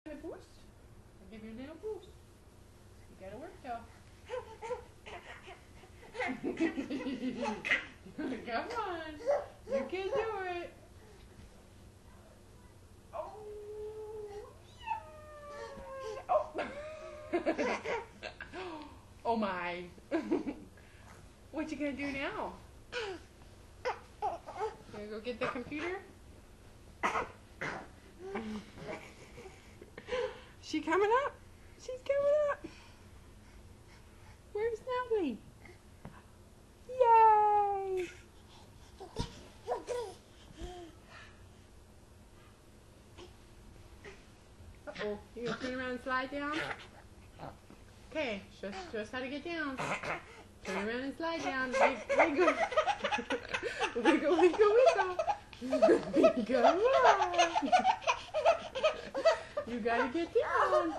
A boost? I'll give you a little boost. You gotta work though. Come on. You can do it. Oh, yeah. Oh. Oh my. What you gonna do now? Gonna go get the computer? She coming up? She's coming up. Where's Natalie? Yay! Uh-oh. You gonna turn around and slide down? Okay, show us how to get down. Turn around and slide down. Wiggle. Wiggle, wiggle, wiggle. Come on. You gotta get down.